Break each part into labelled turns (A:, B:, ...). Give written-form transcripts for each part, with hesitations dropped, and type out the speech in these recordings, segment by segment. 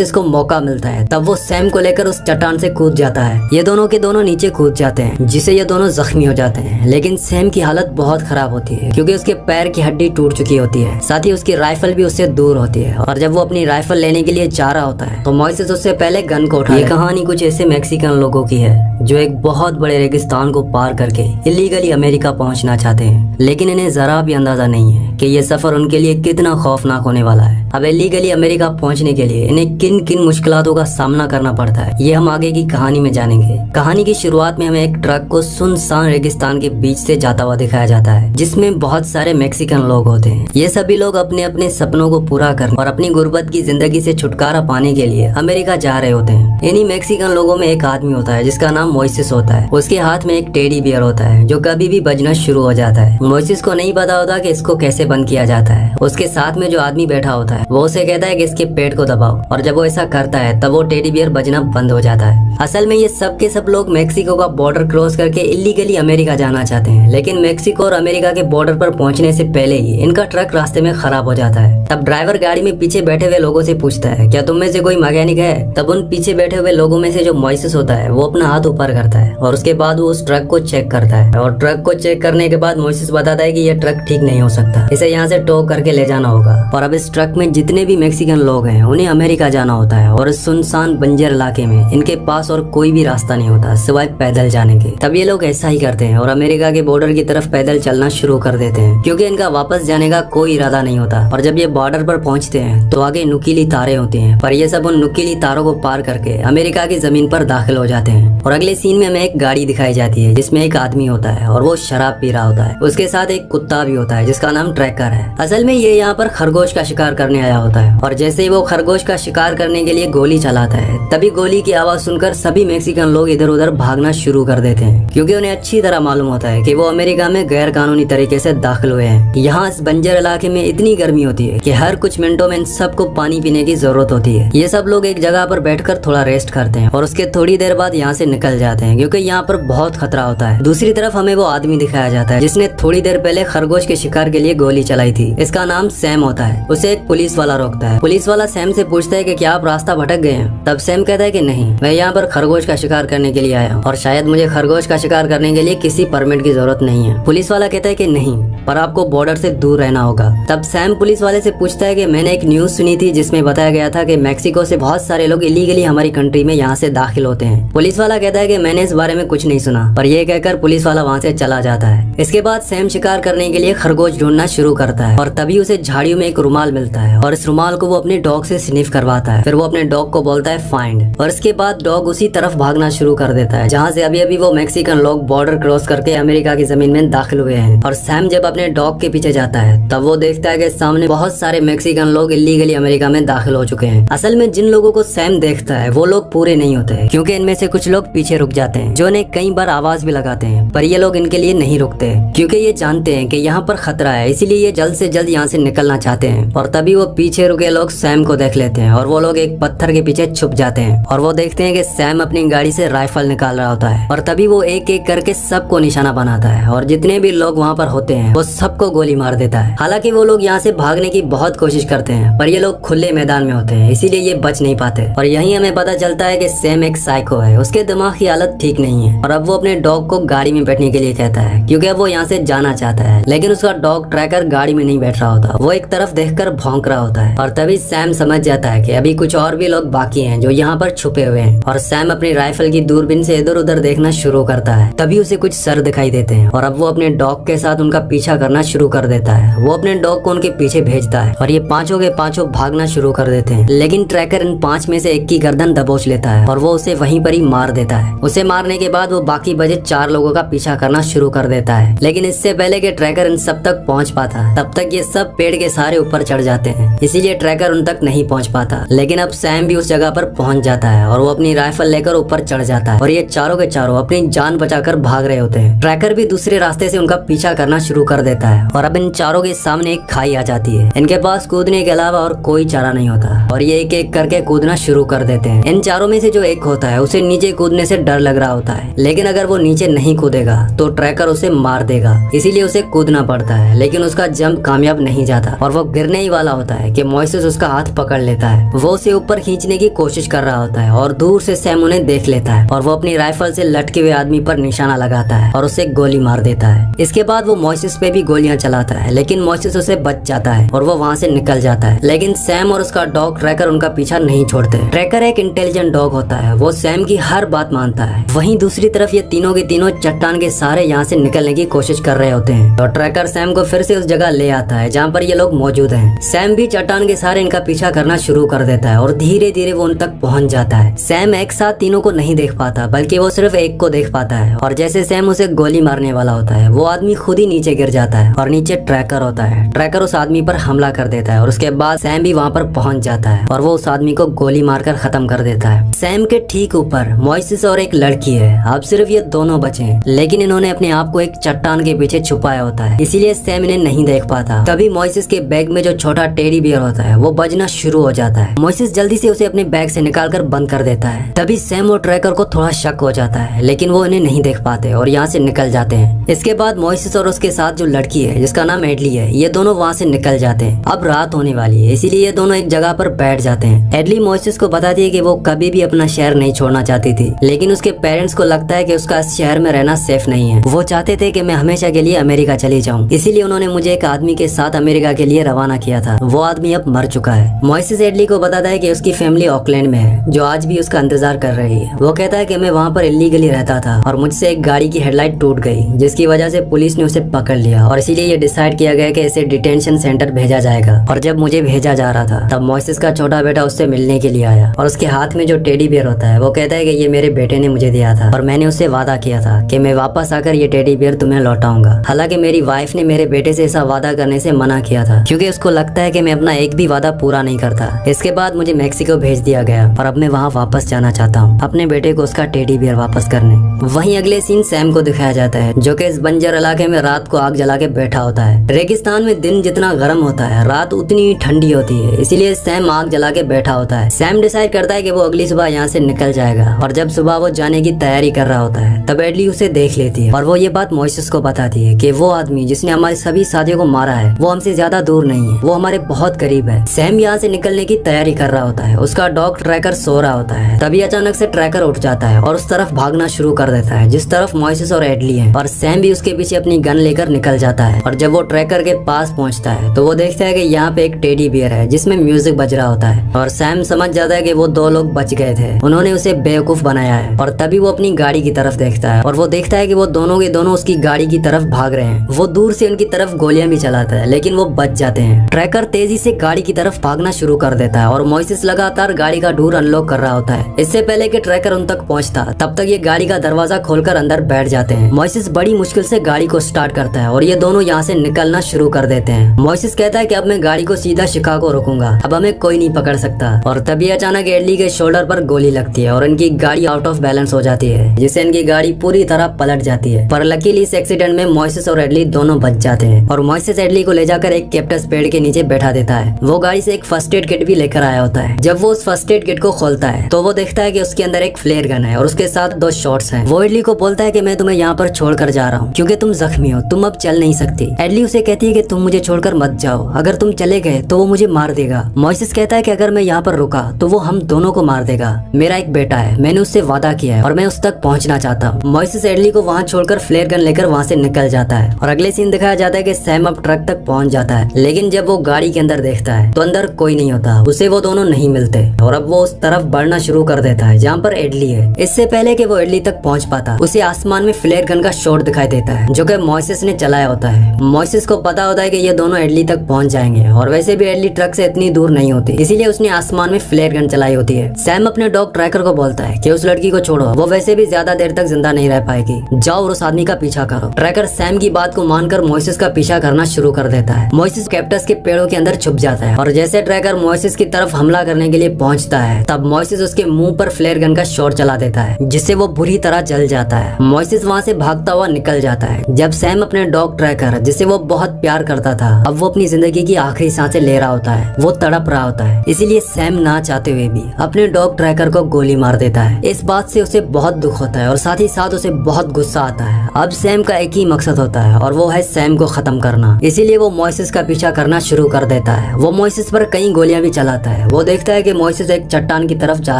A: इसको मौका मिलता है तब वो सैम को लेकर उस चट्टान से कूद जाता है। ये दोनों के दोनों नीचे कूद जाते हैं जिससे ये दोनों जख्मी हो जाते हैं। लेकिन सैम की हालत बहुत खराब होती है क्योंकि उसके पैर की हड्डी टूट चुकी होती है, साथ ही उसकी राइफल भी उससे दूर होती है। और जब वो अपनी राइफल लेने के लिए जा रहा होता है तो मोइसेस उससे पहले गन को उठा। ये कहानी कुछ ऐसे मैक्सिकन लोगों की है जो एक बहुत बड़े रेगिस्तान को पार करके इलीगली अमेरिका पहुंचना चाहते हैं, लेकिन इन्हें जरा भी अंदाजा नहीं है कि ये सफर उनके लिए कितना खौफनाक होने वाला है। अब इलीगली अमेरिका पहुंचने के लिए इन्हें किन किन मुश्किलातों का सामना करना पड़ता है ये हम आगे की कहानी में जानेंगे। कहानी की शुरुआत में हमें एक ट्रक को सुनसान रेगिस्तान के बीच से जाता हुआ दिखाया जाता है जिसमें बहुत सारे मैक्सिकन लोग होते हैं। ये सभी लोग अपने अपने सपनों को पूरा करने और अपनी गुर्बत की जिंदगी से छुटकारा पाने के लिए अमेरिका जा रहे होते हैं। इन्हीं मैक्सिकन लोगों में एक आदमी होता है जिसका नाम मोइसेस होता है। उसके हाथ में एक टेडी बियर होता है जो कभी भी बजना शुरू हो जाता है। मोइसेस को नहीं पता होता कि इसको कैसे बंद किया जाता है। उसके साथ में जो आदमी बैठा होता है वो उसे कहता है कि इसके पेट को दबाओ, और जब वो ऐसा करता है तब वो टेडी बियर बजना बंद हो जाता है। असल में ये सब के सब लोग मेक्सिको का बॉर्डर क्रॉस करके इलीगली अमेरिका जाना चाहते हैं, लेकिन मेक्सिको और अमेरिका के बॉर्डर पर पहुंचने से पहले ही इनका ट्रक रास्ते में खराब हो जाता है। तब ड्राइवर गाड़ी में पीछे बैठे हुए लोगों से पूछता है क्या तुम में से कोई मैकेनिक है। तब उन पीछे बैठे हुए लोगों में से जो मोइसेस होता है वो अपना हाथ ऊपर करता है और उसके बाद वो उस ट्रक को चेक करता है। और ट्रक को चेक करने के बाद मोइसेस बताता है कि यह ट्रक ठीक नहीं हो सकता, इसे यहाँ से टो करके ले जाना होगा। और अब इस ट्रक में जितने भी मैक्सिकन लोग हैं उन्हें अमेरिका जाना होता है, और इस सुनसान बंजर इलाके में इनके पास और कोई भी रास्ता नहीं होता सिवाय पैदल जाने के। तब ये लोग ऐसा ही करते हैं और अमेरिका के बॉर्डर की तरफ पैदल चलना शुरू कर देते हैं क्योंकि इनका वापस जाने का कोई इरादा नहीं होता। और जब ये बॉर्डर पर पहुंचते हैं तो आगे नुकीली तारें होती हैं, पर ये सब उन नुकीली तारों को पार करके अमेरिका की जमीन पर दाखिल हो जाते हैं। और अगले सीन में हमें एक गाड़ी दिखाई जाती है जिसमें एक आदमी होता है और वो शराब पी रहा होता है। उसके साथ एक कुत्ता भी होता है जिसका नाम ट्रैकर है। असल में ये यहाँ पर खरगोश का शिकार करने आया होता है, और जैसे ही वो खरगोश का शिकार करने के लिए गोली चलाता है तभी गोली की आवाज सुनकर सभी मैक्सिकन लोग इधर उधर भागना शुरू कर देते हैं क्योंकि उन्हें अच्छी तरह मालूम होता है कि वो अमेरिका में गैर कानूनी तरीके से दाखिल हुए हैं। यहाँ इस बंजर इलाके में इतनी गर्मी होती है कि हर कुछ मिनटों में इन सबको पानी पीने की जरूरत होती है। ये सब लोग एक जगह पर बैठकर थोड़ा रेस्ट करते हैं और उसके थोड़ी देर बाद यहाँ से निकल जाते हैं क्योंकि यहाँ पर बहुत खतरा होता है। दूसरी तरफ हमें वो आदमी दिखाया जाता है जिसने थोड़ी देर पहले खरगोश के शिकार के लिए गोली चलाई थी। इसका नाम सैम होता है। उसे एक पुलिस वाला रोकता है। पुलिस वाला सैम से पूछता है कि क्या आप रास्ता भटक गए हैं। तब सैम कहता है कि नहीं, मैं यहाँ पर खरगोश का शिकार करने के लिए आया हूँ और शायद मुझे खरगोश का शिकार करने के लिए किसी परमिट की जरूरत नहीं है। पुलिस वाला कहता है कि नहीं, पर आपको बॉर्डर से दूर रहना होगा। तब सैम पुलिस वाले से पूछता है कि मैंने एक न्यूज सुनी थी जिसमें बताया गया था कि मैक्सिको से बहुत सारे लोग इलीगली हमारी कंट्री में यहाँ से दाखिल होते हैं। पुलिस वाला कहता है कि मैंने इस बारे में कुछ नहीं सुना, पर यह कहकर पुलिस वाला वहाँ से चला जाता है। इसके बाद सैम शिकार करने के लिए खरगोश ढूंढना शुरू करता है और तभी उसे झाड़ियों में एक रुमाल मिलता है और इस रुमाल को वो अपने डॉग से स्निफ करवाता है। फिर वो अपने डॉग को बोलता है फाइंड, और इसके बाद डॉग उसी तरफ भागना शुरू कर देता है जहाँ से अभी अभी वो मैक्सिकन लोग बॉर्डर क्रॉस करके अमेरिका की जमीन में दाखिल हुए हैं। और सैम जब अपने डॉग के पीछे जाता है तब वो देखता है कि सामने बहुत सारे मैक्सिकन लोग इलीगली अमेरिका में दाखिल हो चुके हैं। असल में जिन लोगों को सैम देखता है वो लोग पूरे नहीं होते हैं क्योंकि इनमें से कुछ लोग पीछे रुक जाते हैं जो इन्हें कई बार आवाज भी लगाते हैं, पर ये लोग इनके लिए नहीं रुकते क्योंकि ये जानते हैं कि यहाँ पर खतरा है, इसीलिए ये जल्द से जल्द यहाँ से निकलना चाहते हैं। और तभी वो पीछे रुके लोग सैम को देख लेते हैं और वो लोग एक पत्थर के पीछे छुप जाते हैं और वो देखते हैं कि सैम अपनी गाड़ी से राइफल निकाल रहा होता है। और तभी वो एक एक करके सबको निशाना बनाता है और जितने भी लोग वहाँ पर होते हैं वो सबको गोली मार देता है। हालांकि वो लोग यहाँ से भागने की बहुत कोशिश करते हैं, पर ये लोग खुले मैदान में होते हैं इसीलिए ये बच नहीं पाते। और यहीं हमें पता चलता है कि सैम एक साइको है, उसके दिमाग की हालत ठीक नहीं है और अब वो अपने डॉग को गाड़ी में बैठने के लिए कहता है क्योंकि अब वो यहाँ से जाना चाहता है। लेकिन उसका डॉग ट्रैकर गाड़ी में नहीं बैठ रहा होता, वो एक तरफ देखकर भौंक रहा होता है। और तभी सैम समझ जाता है कि अभी कुछ और भी लोग बाकी हैं जो यहाँ पर छुपे हुए हैं। और सैम अपनी राइफल की दूरबीन से इधर उधर देखना शुरू करता है। तभी उसे कुछ सर दिखाई देते हैं और अब वो अपने डॉग के साथ उनका पीछा करना शुरू कर देता है। वो अपने डॉग को उनके पीछे भेजता है और ये पांचों के पांचों भागना शुरू कर देते हैं। लेकिन ट्रैकर इन 5 में से एक की गर्दन दबोच लेता है और वो उसे वहीं पर ही मार देता है। उसे मारने के बाद वो बाकी बचे 4 लोगों का पीछा करना शुरू कर देता है। लेकिन इससे पहले कि ट्रैकर इन सब तक पहुंच पाता तब तक ये सब पेड़ के सारे ऊपर चढ़ जाते हैं, इसीलिए ट्रैकर उन तक नहीं पहुंच पाता। लेकिन अब सैम भी उस जगह पर पहुंच जाता है और वो अपनी राइफल लेकर ऊपर चढ़ जाता है और ये चारों के चारों अपनी जान बचाकर भाग रहे होते हैं। ट्रैकर भी दूसरे रास्ते से उनका पीछा करना शुरू कर देता है और अब इन चारों के सामने एक खाई आ जाती है। इनके पास कूदने के अलावा और कोई चारा नहीं होता और ये एक एक करके कूदना शुरू कर देते हैं। इन चारों में से जो एक होता है उसे नीचे कूदने से डर लग रहा होता है, लेकिन अगर वो नीचे नहीं कूदेगा तो ट्रैकर उसे मार देगा, इसीलिए उसे कूदना पड़ता है। लेकिन उसका जंप कामयाब नहीं जाता और वो गिरने ही वाला होता है कि मोइसेस उसका हाथ पकड़ लेता है। वो उसे ऊपर खींचने की कोशिश कर रहा होता है और दूर से सैम उन्हें देख लेता है और वो अपनी राइफल से लटके हुए आदमी पर निशाना लगाता है और उसे गोली मार देता है। इसके बाद वो मोइसेस पे भी गोलियां चलाता है, लेकिन मोइसेस उसे बच जाता है और वो वहाँ से निकल जाता है। लेकिन सैम और उसका डॉग ट्रैकर उनका पीछा नहीं छोड़ते। ट्रैकर एक इंटेलिजेंट डॉग होता है, वो सैम की हर बात मानता है। वहीं दूसरी तरफ ये तीनों के तीनों चट्टान के सहारे यहाँ से निकलने की कोशिश कर रहे होते हैं। तो ट्रैकर सैम को फिर से उस जगह ले आता है जहाँ पर ये लोग मौजूद हैं। सैम भी चट्टान के सहारे इनका पीछा करना शुरू कर देता है और धीरे धीरे वो उन तक पहुंच जाता है। सैम एक साथ तीनों को नहीं देख पाता, बल्कि वो सिर्फ एक को देख पाता है और जैसे सैम उसे गोली मारने वाला होता है, वो आदमी खुद ही नीचे गिर जाता है और नीचे ट्रैकर होता है। ट्रैकर उस आदमी पर हमला कर देता है और उसके बाद सैम भी वहाँ पर पहुंच जाता है और वो उस आदमी को गोली मारकर खत्म कर देता है। सैम के ठीक ऊपर मोइसेस और एक लड़की है। अब सिर्फ ये दोनों बचे हैं, लेकिन इन्होंने अपने आप को एक चट्टान के पीछे छुपाया होता है, इसीलिए सैम इन्हें नहीं देख पाता। तभी मोइसेस के बैग में जो छोटा टेडी बियर होता है वो बजना शुरू हो जाता है। मोइसेस जल्दी से उसे अपने बैग से निकालकर बंद कर देता है। तभी सैम और ट्रैकर को थोड़ा शक हो जाता है, लेकिन वो इन्हें नहीं देख पाते और यहाँ से निकल जाते हैं। इसके बाद मोइसेस और उसके साथ जो लड़की है जिसका नाम एडली है, ये दोनों वहाँ से निकल जाते हैं। अब रात होने वाली है, इसीलिए ये दोनों एक जगह पर बैठ जाते हैं। एडली मोइसेस को बताती है कि वो कभी भी अपना शहर नहीं छोड़ना चाहती थी, लेकिन उसके पेरेंट्स को लगता है कि उसका इस शहर में रहना सेफ नहीं है। वो चाहते थे कि मैं हमेशा के लिए अमेरिका चली जाऊं, इसीलिए उन्होंने मुझे एक आदमी के साथ अमेरिका के लिए रवाना किया था। वो आदमी अब मर चुका है। मोइसेस एडली को बताता है कि उसकी फैमिली ऑकलैंड में है, जो आज भी उसका इंतजार कर रही है। वो कहता है कि मैं वहाँ पर इलीगली रहता था और मुझसे एक गाड़ी की हेडलाइट टूट गई, जिसकी वजह से पुलिस ने उसे पकड़ लिया और इसीलिए ये डिसाइड किया गया कि इसे डिटेंशन सेंटर भेजा जाएगा। और जब मुझे भेजा जा रहा था, तब मोइसेस का छोटा बेटा उससे मिलने के लिए आया और उसके हाथ में जो टेडी बियर होता है, वो कहता है कि ये मेरे बेटे ने मुझे दिया था और मैंने उससे वादा किया था कि मैं वापस आकर ये टेडी बियर तुम्हें लौटाऊंगा। हालांकि मेरी वाइफ ने मेरे बेटे से ऐसा वादा करने से मना किया था, क्योंकि उसको लगता है कि मैं अपना एक भी वादा पूरा नहीं करता। इसके बाद मुझे मेक्सिको भेज दिया गया और अब मैं वहाँ वापस जाना चाहता हूँ अपने बेटे को उसका टेडी बियर वापस करने। वहीं अगले सीन सैम को दिखाया जाता है, जो कि इस बंजर इलाके में रात को आग जला के बैठा होता है। रेगिस्तान में दिन जितना गर्म होता है, रात उतनी ठंडी होती है, इसीलिए सैम आग जला के बैठा होता है। सैम डिसाइड करता है कि वो अगली सुबह यहाँ से निकल जाएगा और जब सुबह वो जाने की तैयारी कर रहा होता है, तब एडली उसे देख लेती है और वो ये बात मोइसेस को बताती है कि वो आदमी जिसने हमारे सभी साथियों को मारा है, वो हमसे ज्यादा दूर नहीं है, वो हमारे बहुत करीब है। सैम यहाँ से निकलने की तैयारी कर रहा होता है। उसका डॉग ट्रैकर सो रहा होता है। तभी अचानक से ट्रैकर उठ जाता है और उस तरफ भागना शुरू कर देता है जिस तरफ मोइसेस और एडली है, और सैम भी उसके पीछे अपनी गन लेकर निकल जाता है। और जब वो ट्रैकर के पास पहुंचता है तो वो देखता है कि यहाँ पे एक टेडी बियर है जिसमें म्यूजिक बज रहा होता है और सैम समझ जाता है कि वो दो लोग बच गए थे, उन्होंने उसे बेवकूफ बनाया है। और तभी वो अपनी गाड़ी की तरफ देखता है और वो देखता है कि वो दोनों के दोनों उसकी गाड़ी की तरफ भाग रहे हैं। वो दूर से उनकी तरफ गोलियां भी चलाता है, लेकिन वो बच जाते हैं। ट्रैकर तेजी से गाड़ी की तरफ भागना शुरू कर देता है और मोइसेस लगातार गाड़ी का डोर अनलॉक कर रहा होता है। इससे पहले कि ट्रैकर उन तक पहुंचता, तब तक ये गाड़ी का दरवाजा खोलकर अंदर बैठ जाते हैं। मोइसेस बड़ी मुश्किल से गाड़ी को स्टार्ट करता है और ये दोनों यहाँ से निकलना शुरू कर देते हैं। मोइसेस कहता है कि अब मैं गाड़ी को सीधा शिकागो रोकूंगा, अब हमें कोई नहीं पकड़ सकता। और तभी अचानक एडली के शोल्डर पर गोली लगती है और इनकी गाड़ी आउट ऑफ बैलेंस हो जाती है, जिससे इनकी गाड़ी पूरी तरह पलट जाती है। पर लकीली इस एक्सीडेंट में मोइसेस और एडली दोनों बच जाते हैं और मोइसेस एडली को ले जाकर एक कैक्टस पेड़ के नीचे बैठा देता है। वो गाड़ी से एक फर्स्ट एड किट भी लेकर आया होता है। जब वो उस फर्स्ट एड किट को खोलता है तो वो देखता है कि उसके अंदर एक फ्लेयर गन है और उसके साथ 2 शॉट्स हैं। वो एडली को बोलता है कि मैं तुम्हें यहाँ पर छोड़कर जा रहा हूँ क्योंकि तुम जख्मी हो, तुम अब चल नहीं सकती। एडली उसे कहती है कि तुम मुझे छोड़कर मत जाओ, अगर तुम चले गए तो वो मुझे मार देगा। मोइसेस कहता है कि अगर मैं यहाँ पर रुका तो वो हम दोनों को मार देगा। मेरा एक बेटा है, मैंने उससे वादा किया है और मैं उस तक पहुँचना चाहता हूँ। मोइसेस एडली को वहाँ छोड़कर फ्लेयर गन लेकर वहाँ से निकल जाता है और अगले सीन दिखाया जाता है कि सैम अब ट्रक तक पहुँच जाता है, लेकिन जब वो गाड़ी के अंदर देखता है तो अंदर कोई नहीं होता, उसे वो दोनों नहीं मिलते और अब वो उस तरफ बढ़ना शुरू कर देता है जहाँ पर एडली है। इससे पहले कि वो एडली तक पहुँच पाता, उसे आसमान में फ्लेयर गन का शॉट दिखाई देता है जो कि मोइसेस ने चलाया होता है। मोइसेस को पता होता है कि ये दोनों एडली तक पहुँच जाएंगे और वैसे भी एडली ट्रक से इतनी दूर नहीं होती, इसीलिए उसने आसमान में फ्लेयर गन चलाई होती है। सैम अपने डॉग ट्रैकर को बोलता है कि उस लड़की को छोड़ो, वो वैसे भी ज्यादा देर तक जिंदा नहीं रह पाएगी, जाओ और उस आदमी का पीछा करो। ट्रैकर सैम की बात को मानकर मोइसेस का पीछा करना शुरू कर देता है। मोइसेस कैक्टस के पेड़ों के अंदर छुप जाता है और जैसे ट्रैकर मोइसेस की तरफ हमला करने के लिए पहुंचता है, तब मोइसेस उसके मुंह पर फ्लेयर गन का शॉट चला देता है जिससे वो बुरी तरह जल जाता है। मोइसेस वहाँ से भागता हुआ निकल जाता है। जब सैम अपने डॉग ट्रैकर, जिसे वो बहुत प्यार करता था, अब वो अपनी जिंदगी की आखिरी सांसें ले रहा होता है, वो तड़प रहा होता है, इसीलिए सैम ना चाहते हुए भी अपने डॉग ट्रैकर को गोली मार देता है। इस बात से उसे बहुत दुख होता है और साथ ही साथ उसे बहुत गुस्सा आता है। अब सैम का एक ही मकसद होता है और वो है सैम को खत्म करना, इसीलिए वो मोइसेस का पीछा करना शुरू कर देता है। वो मोइसेस पर कई गोलियां भी चलाता है है। वो देखता है कि मोइसेस एक चट्टान की तरफ जा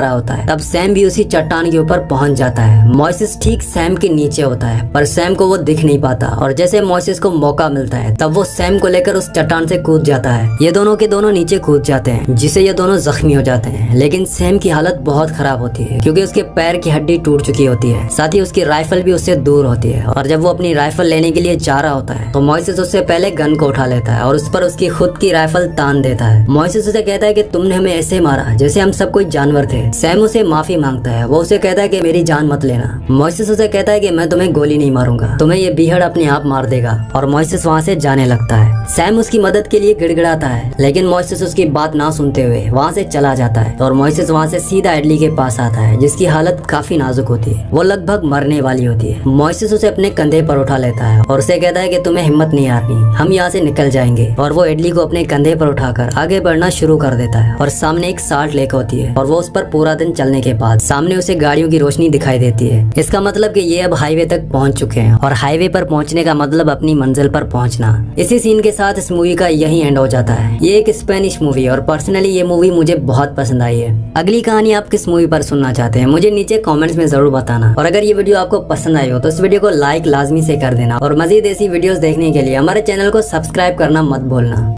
A: रहा होता है। तब सैम भी उसी चट्टान के ऊपर पहुंच जाता है। मोइसेस ठीक सैम के नीचे होता है, पर सैम को वो दिख नहीं पाता और जैसे मोइसेस को मौका मिलता है तब वो सैम को लेकर उस चट्टान से कूद जाता है। ये दोनों के दोनों नीचे कूद जाते हैं, जिससे ये दोनों जख्मी हो जाते हैं। लेकिन सैम की हालत बहुत खराब होती है क्योंकि उसके पैर की हड्डी टूट चुकी होती है, साथ ही उसकी राइफल भी उससे दूर होती है। और जब वो अपनी राइफल लेने के लिए जा रहा होता है तो मोइसेस उससे पहले गन को उठा लेता है और उस पर उसकी खुद की राइफल तान देता है। मोइसेस उसे कहता है कि तुमने हमें ऐसे मारा जैसे हम सब कोई जानवर थे। सैम उसे माफी मांगता है। वो उसे कहता है कि मेरी जान मत लेना। मोइसेस उसे कहता है कि मैं तुम्हें गोली नहीं मारूंगा, तुम्हें ये बीहड़ अपने आप मार देगा। और मोइसेस वहाँ से जाने लगता है। सैम उसकी मदद के लिए गिड़गिड़ाता है, लेकिन मोइसेस उसकी बात ना सुनते हुए वहाँ से चला जाता है। और मोइसेस वहाँ से सीधा एडली के पास आता है, जिसकी हालत काफी नाजुक होती है। वो लगभग मरने वाली होती है। मोइसेस उसे अपने कंधे पर उठा लेता है और उसे कहता है कि तुम्हें हिम्मत नहीं हारनी, हम यहाँ से निकल जाएंगे। और वो एडली को अपने कंधे पर उठाकर आगे बढ़ना शुरू कर देता है। और सामने एक साल्ट लेक होती है और वो उस पर पूरा दिन चलने के बाद सामने उसे गाड़ियों की रोशनी दिखाई देती है। इसका मतलब कि ये अब हाईवे तक पहुंच चुके हैं और हाईवे पर पहुंचने का मतलब अपनी मंजिल पर पहुंचना। इसी सीन के साथ इस मूवी का यही एंड हो जाता है। ये एक स्पेनिश मूवी और पर्सनली ये मूवी मुझे बहुत पसंद आई है। अगली कहानी आप किस मूवी पर सुनना चाहते हैं मुझे नीचे कमेंट्स में जरूर बताना। और अगर ये वीडियो आपको पसंद आई हो तो इस वीडियो को लाइक लाजमी से कर देना और मजीद ऐसी वीडियोस देखने के लिए हमारे चैनल को सब्सक्राइब करना मत भूलना।